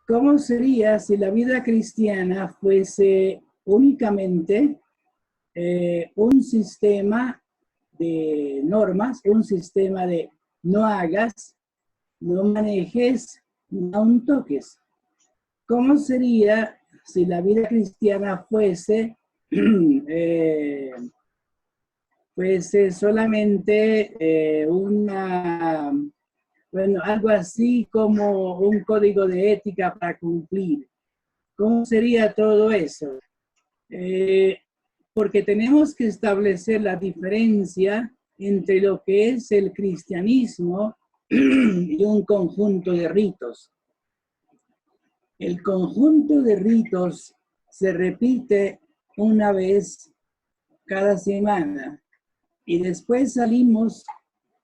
¿Cómo sería si la vida cristiana fuese únicamente un sistema de normas, un sistema de no hagas, no manejes, no toques? ¿Cómo sería si la vida cristiana fuese, fuese solamente bueno, algo así como un código de ética para cumplir? ¿Cómo sería todo eso? Porque tenemos que establecer la diferencia entre lo que es el cristianismo y un conjunto de ritos. El conjunto de ritos se repite una vez cada semana y después salimos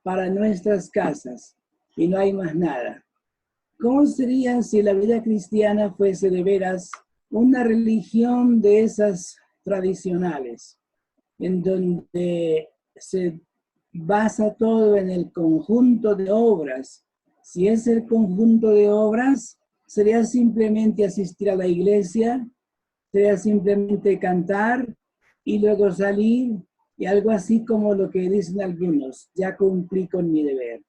para nuestras casas y no hay más nada. ¿Cómo sería si la vida cristiana fuese de veras una religión de esas tradicionales, en donde se basa todo en el conjunto de obras? Si es el conjunto de obras, sería simplemente asistir a la iglesia, sería simplemente cantar y luego salir, y algo así como lo que dicen algunos: ya cumplí con mi deber.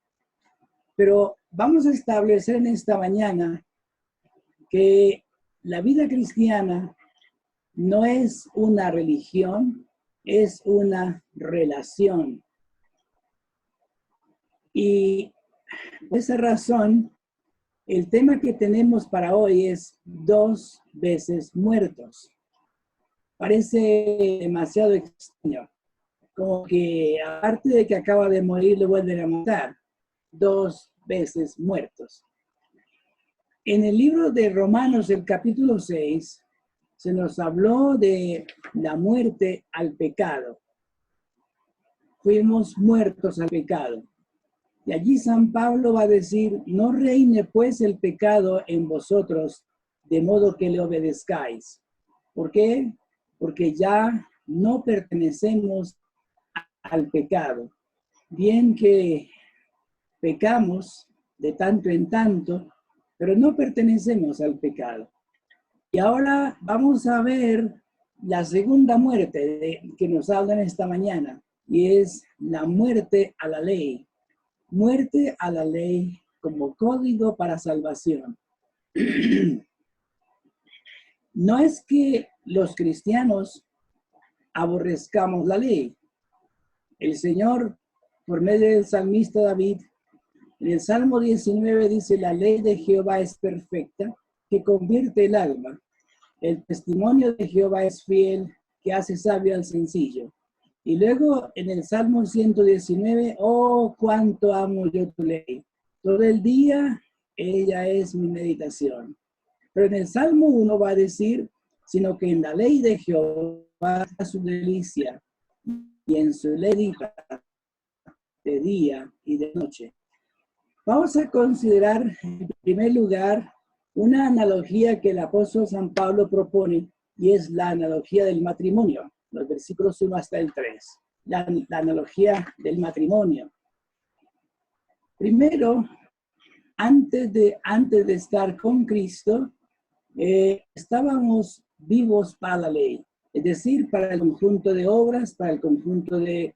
Pero vamos a establecer en esta mañana que la vida cristiana no es una religión, es una relación. Y por esa razón, el tema que tenemos para hoy es 2 veces muertos. Parece demasiado extraño, como que aparte de que acaba de morir, lo vuelven a matar. 2 veces muertos. En el libro de Romanos, el capítulo 6, se nos habló de la muerte al pecado. Fuimos muertos al pecado. Y allí San Pablo va a decir: no reine pues el pecado en vosotros, de modo que le obedezcáis. ¿Por qué? Porque ya no pertenecemos al pecado. Bien que pecamos de tanto en tanto, pero no pertenecemos al pecado. Y ahora vamos a ver la segunda muerte que nos hablan esta mañana, y es la muerte a la ley. Muerte a la ley como código para salvación. No es que los cristianos aborrezcamos la ley. El Señor, por medio del salmista David, en el Salmo 19 dice: la ley de Jehová es perfecta, que convierte el alma. El testimonio de Jehová es fiel, que hace sabio al sencillo. Y luego en el Salmo 119, oh, cuánto amo yo tu ley. Todo el día ella es mi meditación. Pero en el Salmo 1 va a decir: sino que en la ley de Jehová está su delicia, y en su ley de día y de noche. Vamos a considerar en primer lugar una analogía que el apóstol San Pablo propone, y es la analogía del matrimonio, los versículos 1 hasta el 3. La analogía del matrimonio. Primero, antes de estar con Cristo, estábamos vivos para la ley, es decir, para el conjunto de obras, para el conjunto de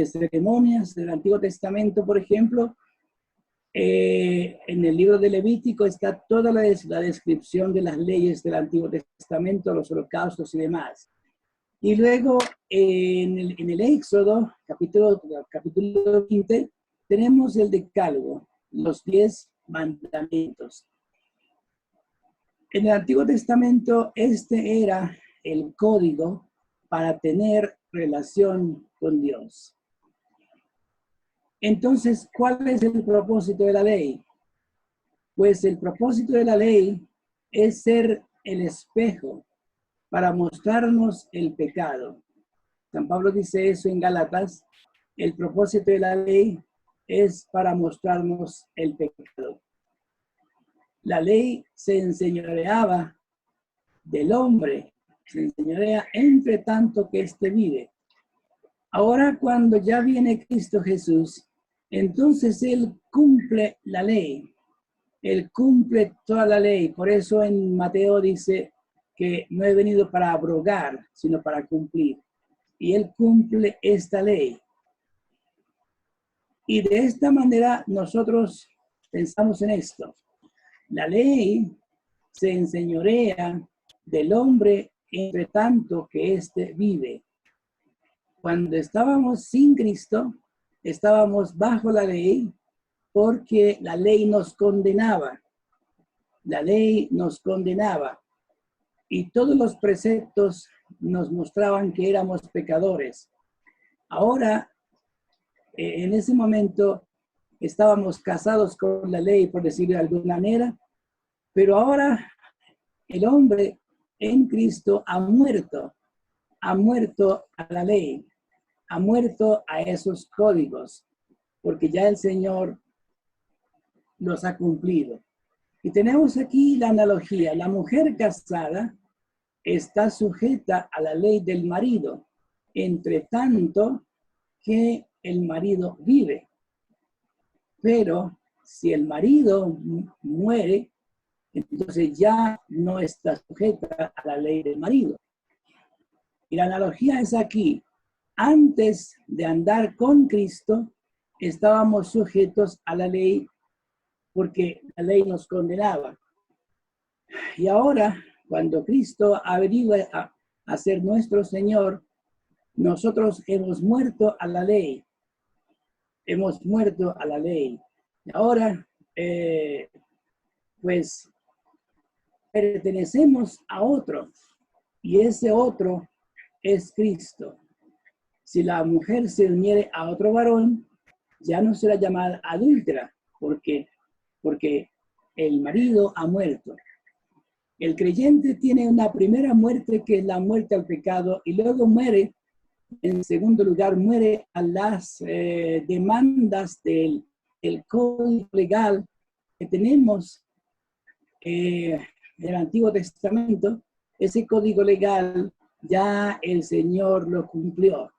ceremonias del Antiguo Testamento, por ejemplo. En el libro de Levítico está toda la descripción de las leyes del Antiguo Testamento, los holocaustos y demás. Y luego en el Éxodo, capítulo 20, tenemos el Decálogo, los 10 mandamientos. En el Antiguo Testamento este era el código para tener relación con Dios. Entonces, ¿cuál es el propósito de la ley? Pues el propósito de la ley es ser el espejo para mostrarnos el pecado. San Pablo dice eso en Gálatas: el propósito de la ley es para mostrarnos el pecado. La ley se enseñoreaba del hombre, se enseñorea entre tanto que éste vive. Ahora, cuando ya viene Cristo Jesús, entonces Él cumple la ley. Él cumple toda la ley. Por eso en Mateo dice que no he venido para abrogar, sino para cumplir. Y Él cumple esta ley. Y de esta manera nosotros pensamos en esto. La ley se enseñorea del hombre entre tanto que éste vive. Cuando estábamos sin Cristo, estábamos bajo la ley porque la ley nos condenaba. La ley nos condenaba y todos los preceptos nos mostraban que éramos pecadores. Ahora, en ese momento, estábamos casados con la ley, por decirlo de alguna manera, pero ahora el hombre en Cristo ha muerto a la ley, ha muerto a esos códigos, porque ya el Señor los ha cumplido. Y tenemos aquí la analogía. La mujer casada está sujeta a la ley del marido, entre tanto que el marido vive. Pero si el marido muere, entonces ya no está sujeta a la ley del marido. Y la analogía es aquí. Antes de andar con Cristo, estábamos sujetos a la ley porque la ley nos condenaba. Y ahora, cuando Cristo ha venido a ser nuestro Señor, nosotros hemos muerto a la ley. Hemos muerto a la ley. Y ahora, pues, pertenecemos a otro. Y ese otro es Cristo. Si la mujer se uniere a otro varón, ya no será llamada adúltera, porque el marido ha muerto. El creyente tiene una primera muerte que es la muerte al pecado y luego muere, en segundo lugar, muere a las demandas del código legal que tenemos del Antiguo Testamento. Ese código legal ya el Señor lo cumplió.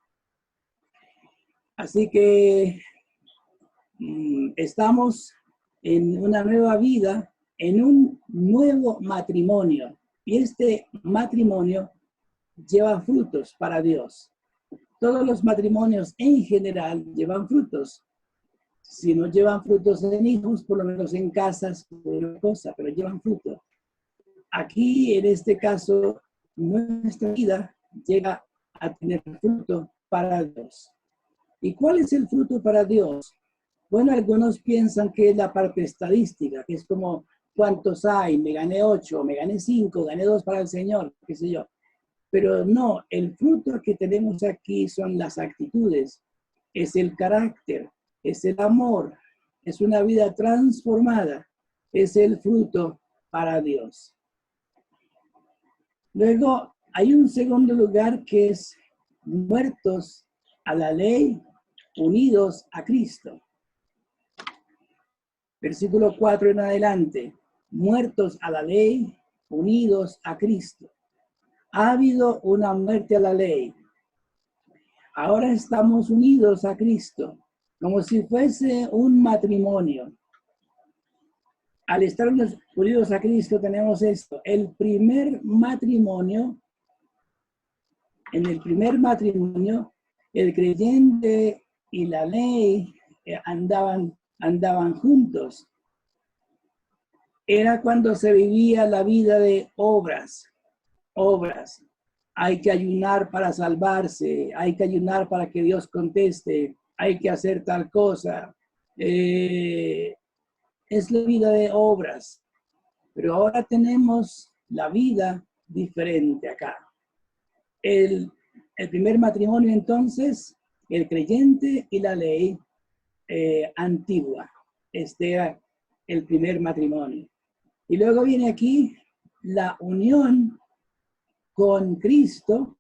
Así que estamos en una nueva vida, en un nuevo matrimonio. Y este matrimonio lleva frutos para Dios. Todos los matrimonios en general llevan frutos. Si no llevan frutos en hijos, por lo menos en casas, una cosa, pero llevan frutos. Aquí, en este caso, nuestra vida llega a tener fruto para Dios. ¿Y cuál es el fruto para Dios? Bueno, algunos piensan que es la parte estadística, que es como cuántos hay, me gané 8, me gané 5, gané 2 para el Señor, qué sé yo. Pero no, el fruto que tenemos aquí son las actitudes, es el carácter, es el amor, es una vida transformada, es el fruto para Dios. Luego hay un segundo lugar que es muertos a la ley, unidos a Cristo. Versículo 4 en adelante, muertos a la ley, unidos a Cristo. Ha habido una muerte a la ley. Ahora estamos unidos a Cristo, como si fuese un matrimonio. Al estar unidos a Cristo tenemos esto. En el primer matrimonio, el creyente y la ley andaban juntos. Era cuando se vivía la vida de obras. Hay que ayunar para salvarse, hay que ayunar para que Dios conteste, hay que hacer tal cosa. Es la vida de obras. Pero ahora tenemos la vida diferente acá. El primer matrimonio, entonces, el creyente y la ley antigua. Este era el primer matrimonio. Y luego viene aquí la unión con Cristo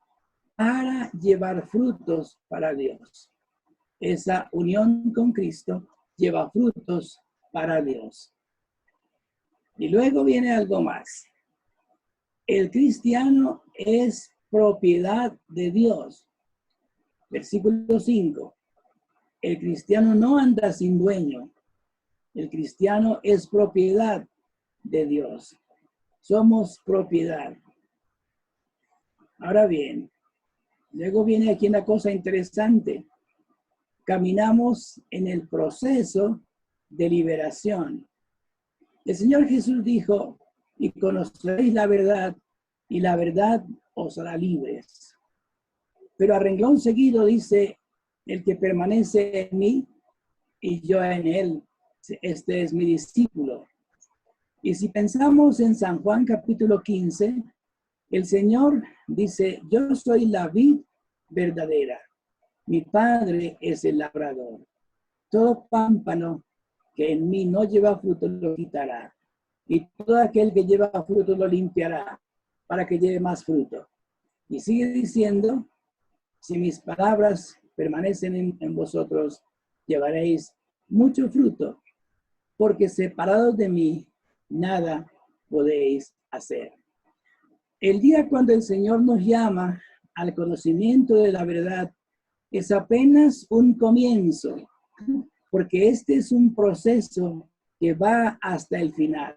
para llevar frutos para Dios. Esa unión con Cristo lleva frutos para Dios. Y luego viene algo más. El cristiano es propiedad de Dios. Versículo 5. El cristiano no anda sin dueño. El cristiano es propiedad de Dios. Somos propiedad. Ahora bien, luego viene aquí una cosa interesante. Caminamos en el proceso de liberación. El Señor Jesús dijo, y conoceréis la verdad, y la verdad os hará libres. Pero a renglón seguido dice, el que permanece en mí y yo en él, este es mi discípulo. Y si pensamos en San Juan capítulo 15, el Señor dice, yo soy la vid verdadera, mi Padre es el labrador. Todo pámpano que en mí no lleva fruto lo quitará, y todo aquel que lleva fruto lo limpiará, para que lleve más fruto. Y sigue diciendo, si mis palabras permanecen en vosotros, llevaréis mucho fruto, porque separados de mí, nada podéis hacer. El día cuando el Señor nos llama al conocimiento de la verdad es apenas un comienzo, porque este es un proceso que va hasta el final.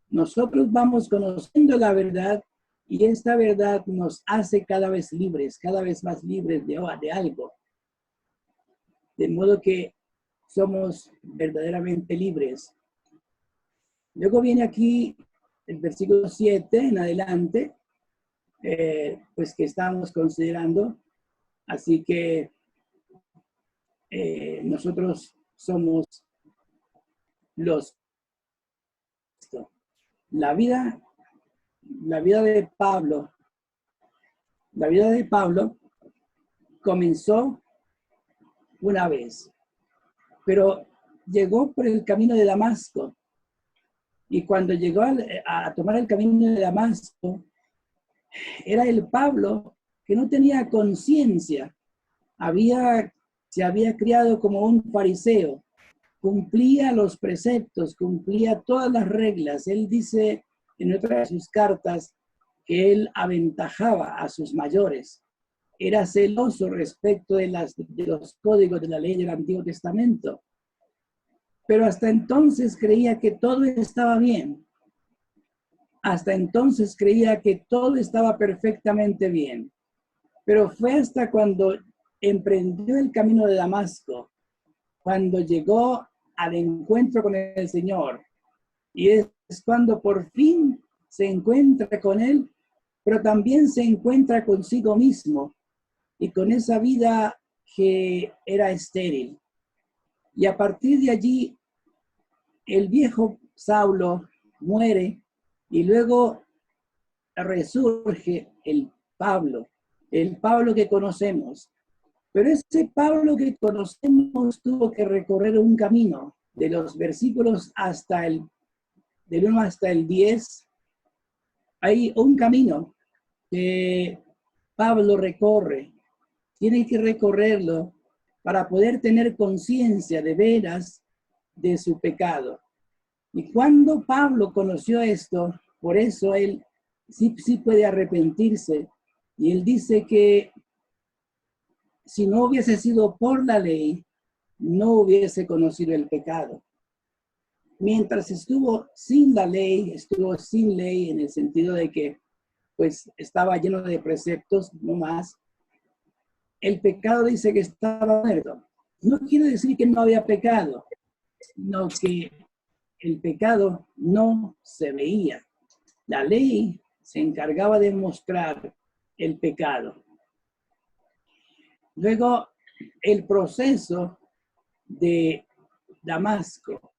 Nosotros vamos conociendo la verdad y esta verdad nos hace cada vez libres, cada vez más libres de algo. De modo que somos verdaderamente libres. Luego viene aquí el versículo 7 en adelante, pues que estamos considerando. Así que nosotros somos los... La vida de Pablo, comenzó una vez, pero llegó por el camino de Damasco. Y cuando llegó a tomar el camino de Damasco, era el Pablo que no tenía conciencia. Se había criado como un fariseo, cumplía los preceptos, cumplía todas las reglas. Él dice en otra de sus cartas que él aventajaba a sus mayores. Era celoso respecto de los códigos de la ley del Antiguo Testamento. Pero hasta entonces creía que todo estaba bien. Hasta entonces creía que todo estaba perfectamente bien. Pero fue hasta cuando emprendió el camino de Damasco, cuando llegó al encuentro con el Señor. Y es cuando por fin se encuentra con Él, pero también se encuentra consigo mismo y con esa vida que era estéril. Y a partir de allí, el viejo Saulo muere y luego resurge el Pablo que conocemos. Pero ese Pablo que conocemos tuvo que recorrer un camino de los versículos del 1 hasta el 10. Hay un camino que Pablo recorre. Tiene que recorrerlo para poder tener conciencia de veras de su pecado. Y cuando Pablo conoció esto, por eso él sí puede arrepentirse. Y él dice que si no hubiese sido por la ley, no hubiese conocido el pecado. Mientras estuvo sin la ley, estuvo sin ley en el sentido de que pues estaba lleno de preceptos, no más. El pecado dice que estaba muerto. No quiere decir que no había pecado, sino que el pecado no se veía. La ley se encargaba de mostrar el pecado. Luego, el proceso de Damasco,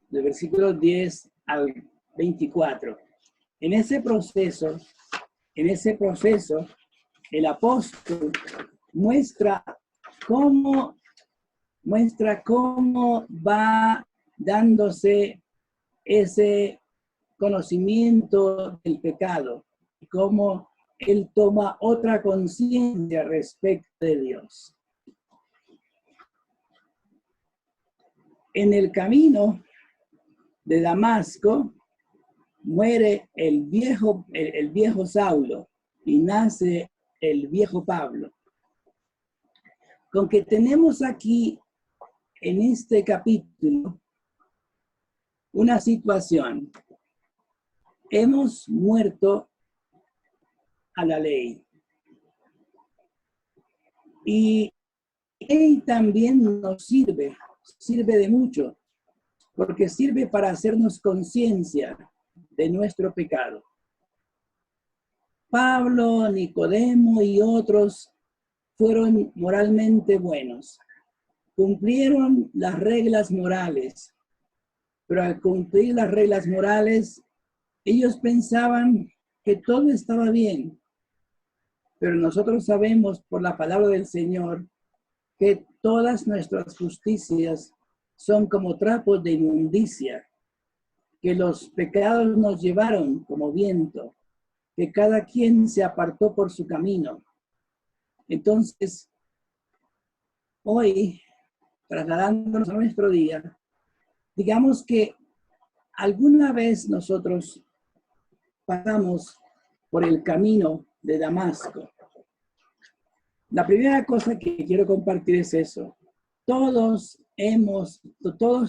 del versículo 10 al 24. En ese proceso, el apóstol muestra cómo va dándose ese conocimiento del pecado y cómo él toma otra conciencia respecto de Dios. En el camino de Damasco muere el viejo Saulo y nace el viejo Pablo. Con que tenemos aquí en este capítulo una situación. Hemos muerto a la ley. Y también nos sirve de mucho, porque sirve para hacernos conciencia de nuestro pecado. Pablo, Nicodemo y otros fueron moralmente buenos. Cumplieron las reglas morales, pero al cumplir las reglas morales, ellos pensaban que todo estaba bien. Pero nosotros sabemos por la palabra del Señor que todas nuestras justicias son como trapos de inmundicia, que los pecados nos llevaron como viento, que cada quien se apartó por su camino. Entonces, hoy, trasladándonos a nuestro día, digamos que alguna vez nosotros pasamos por el camino de Damasco. La primera cosa que quiero compartir es eso. Todos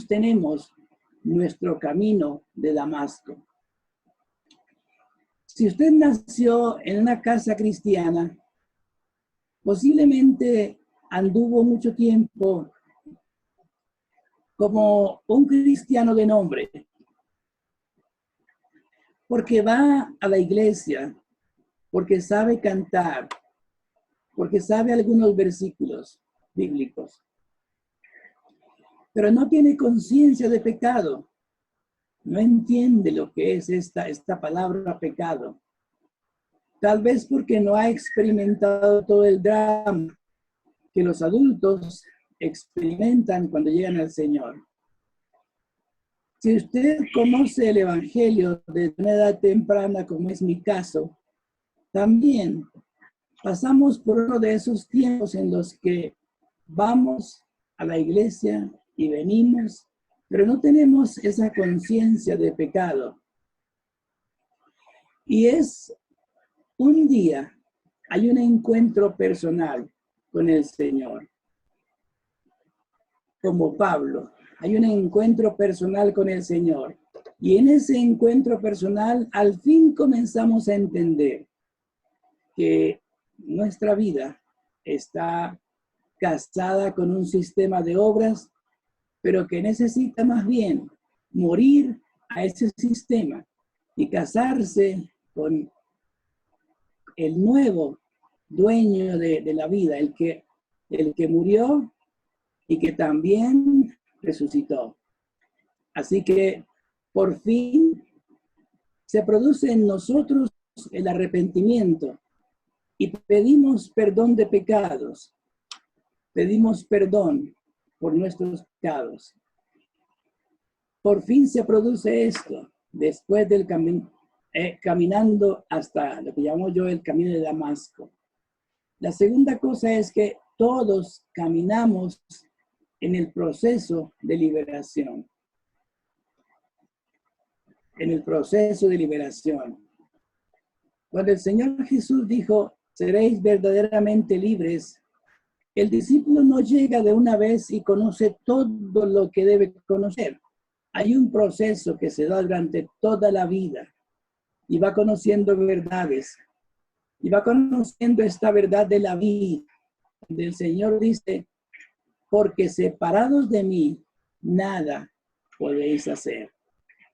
tenemos nuestro camino de Damasco. Si usted nació en una casa cristiana, posiblemente anduvo mucho tiempo como un cristiano de nombre, porque va a la iglesia, porque sabe cantar, porque sabe algunos versículos bíblicos, pero no tiene conciencia de pecado. No entiende lo que es esta palabra pecado. Tal vez porque no ha experimentado todo el drama que los adultos experimentan cuando llegan al Señor. Si usted conoce el Evangelio desde una edad temprana, como es mi caso, también pasamos por uno de esos tiempos en los que vamos a la iglesia y venimos, pero no tenemos esa conciencia de pecado. Y es un día, hay un encuentro personal con el Señor. Como Pablo, hay un encuentro personal con el Señor. Y en ese encuentro personal, al fin comenzamos a entender que nuestra vida está casada con un sistema de obras, pero que necesita más bien morir a ese sistema y casarse con el nuevo dueño de la vida, el que murió y que también resucitó. Así que por fin se produce en nosotros el arrepentimiento y pedimos perdón de pecados. Pedimos perdón por nuestros pecados. Por fin se produce esto después del caminando hasta lo que llamo yo el camino de Damasco. La segunda cosa es que todos caminamos en el proceso de liberación. En el proceso de liberación. Cuando el Señor Jesús dijo, seréis verdaderamente libres, el discípulo no llega de una vez y conoce todo lo que debe conocer. Hay un proceso que se da durante toda la vida y va conociendo verdades y va conociendo esta verdad de la vida. El Señor dice, porque separados de mí, nada podéis hacer.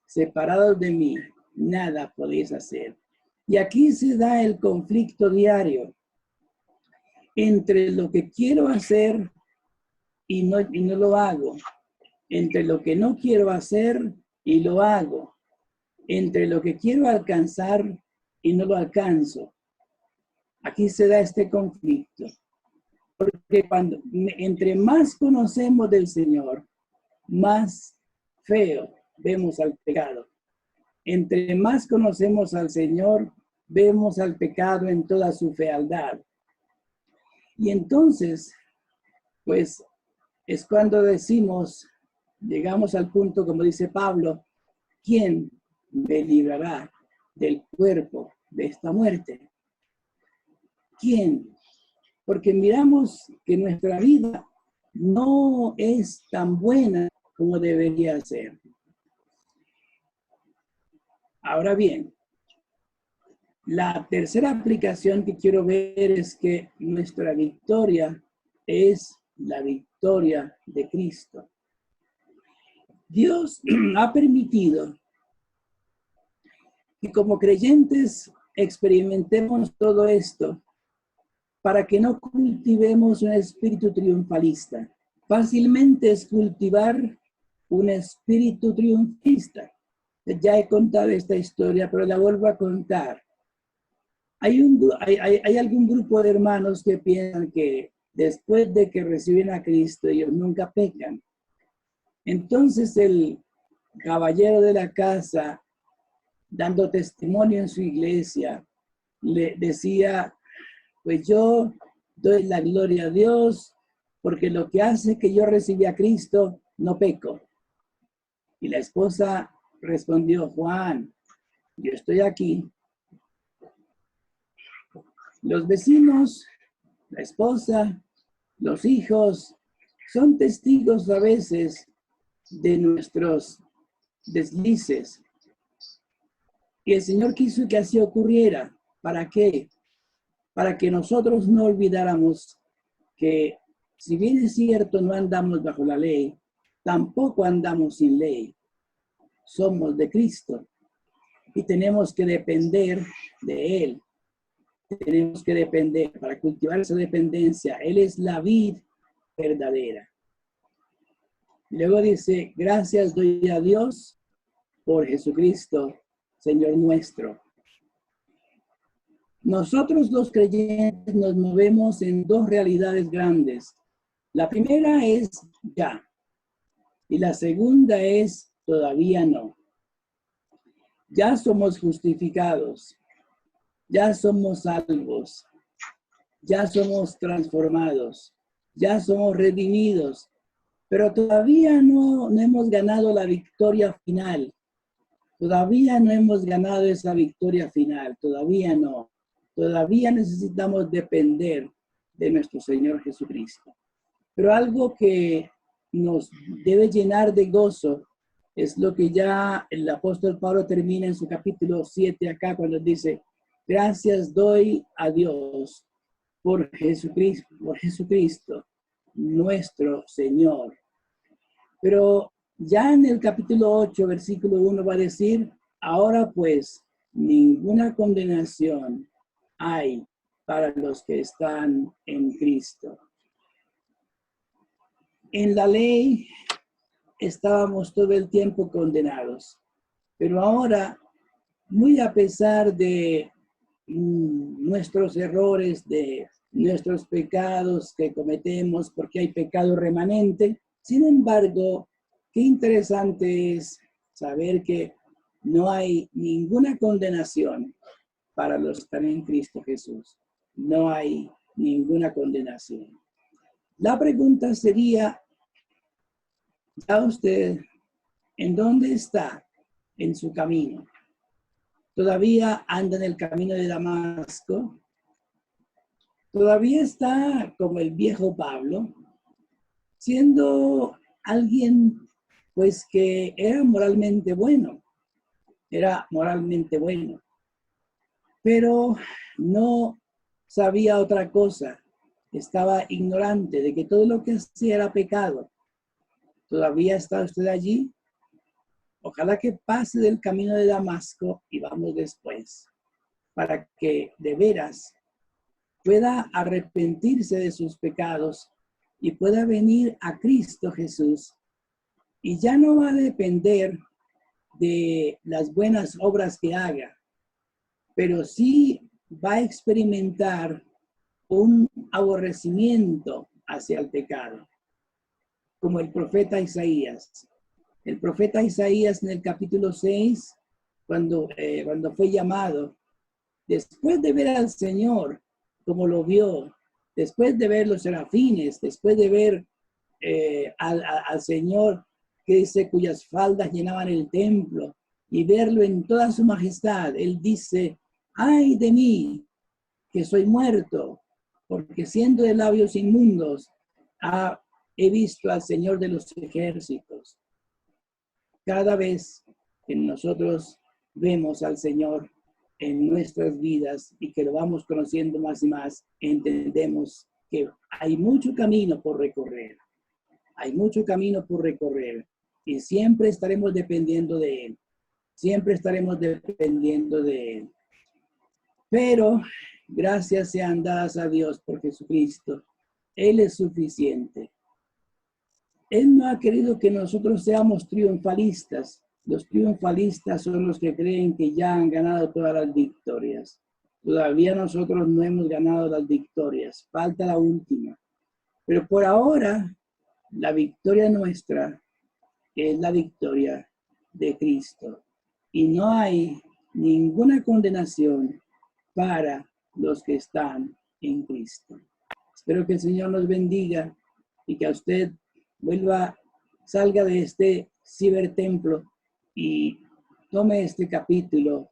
Separados de mí, nada podéis hacer. Y aquí se da el conflicto diario entre lo que quiero hacer y no lo hago, entre lo que no quiero hacer y lo hago, entre lo que quiero alcanzar y no lo alcanzo. Aquí se da este conflicto, porque entre más conocemos del Señor, más feo vemos al pecado. Entre más conocemos al Señor, vemos al pecado en toda su fealdad. Y entonces, pues, es cuando decimos, llegamos al punto, como dice Pablo, ¿quién me librará del cuerpo de esta muerte? ¿Quién? Porque miramos que nuestra vida no es tan buena como debería ser. Ahora bien, la tercera aplicación que quiero ver es que nuestra victoria es la victoria de Cristo. Dios ha permitido que como creyentes experimentemos todo esto para que no cultivemos un espíritu triunfalista. Fácilmente es cultivar un espíritu triunfalista. Ya he contado esta historia, pero la vuelvo a contar. Hay algún grupo de hermanos que piensan que después de que reciben a Cristo, ellos nunca pecan. Entonces el caballero de la casa, dando testimonio en su iglesia, le decía, pues yo doy la gloria a Dios, porque lo que hace que yo recibí a Cristo, no peco. Y la esposa respondió, Juan, yo estoy aquí. Los vecinos, la esposa, los hijos, son testigos a veces de nuestros deslices. Y el Señor quiso que así ocurriera. ¿Para qué? Para que nosotros no olvidáramos que, si bien es cierto, no andamos bajo la ley, tampoco andamos sin ley. Somos de Cristo y tenemos que depender de Él. Tenemos que depender para cultivar esa dependencia. Él es la vid verdadera. Luego dice, gracias doy a Dios por Jesucristo, Señor nuestro. Nosotros los creyentes nos movemos en dos realidades grandes. La primera es ya y la segunda es todavía no. Ya somos justificados, ya somos salvos, ya somos transformados, ya somos redimidos, pero todavía no hemos ganado la victoria final. Todavía no hemos ganado esa victoria final, todavía no. Todavía necesitamos depender de nuestro Señor Jesucristo. Pero algo que nos debe llenar de gozo es lo que ya el apóstol Pablo termina en su capítulo 7 acá cuando dice, gracias doy a Dios por Jesucristo, nuestro Señor. Pero ya en el capítulo 8, versículo 1 va a decir, ahora pues ninguna condenación hay para los que están en Cristo. En la ley estábamos todo el tiempo condenados, pero ahora, muy a pesar de nuestros errores, de nuestros pecados que cometemos, porque hay pecado remanente, sin embargo, qué interesante es saber que no hay ninguna condenación para los que están en Cristo Jesús. No hay ninguna condenación. La pregunta sería, ¿ya usted en dónde está en su camino? ¿Todavía anda en el camino de Damasco? ¿Todavía está como el viejo Pablo, siendo alguien pues que era moralmente bueno, pero no sabía otra cosa, estaba ignorante de que todo lo que hacía era pecado? ¿Todavía está usted allí? Ojalá que pase del camino de Damasco y vamos después, para que de veras pueda arrepentirse de sus pecados y pueda venir a Cristo Jesús. Y ya no va a depender de las buenas obras que haga, pero sí va a experimentar un aborrecimiento hacia el pecado, como el profeta Isaías. El profeta Isaías en el capítulo 6, cuando fue llamado, después de ver al Señor como lo vio, después de ver los serafines, después de ver al Señor que dice cuyas faldas llenaban el templo y verlo en toda su majestad, él dice, ay de mí, que soy muerto, porque siendo de labios inmundos, he visto al Señor de los ejércitos. Cada vez que nosotros vemos al Señor en nuestras vidas y que lo vamos conociendo más y más, entendemos que hay mucho camino por recorrer. Hay mucho camino por recorrer y siempre estaremos dependiendo de Él. Siempre estaremos dependiendo de Él. Pero gracias sean dadas a Dios por Jesucristo. Él es suficiente. Él no ha querido que nosotros seamos triunfalistas. Los triunfalistas son los que creen que ya han ganado todas las victorias. Todavía nosotros no hemos ganado las victorias. Falta la última. Pero por ahora, la victoria nuestra es la victoria de Cristo. Y no hay ninguna condenación para los que están en Cristo. Espero que el Señor nos bendiga y que a usted salga de este cibertemplo y tome este capítulo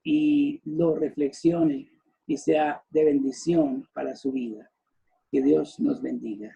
y lo reflexione y sea de bendición para su vida. Que Dios nos bendiga.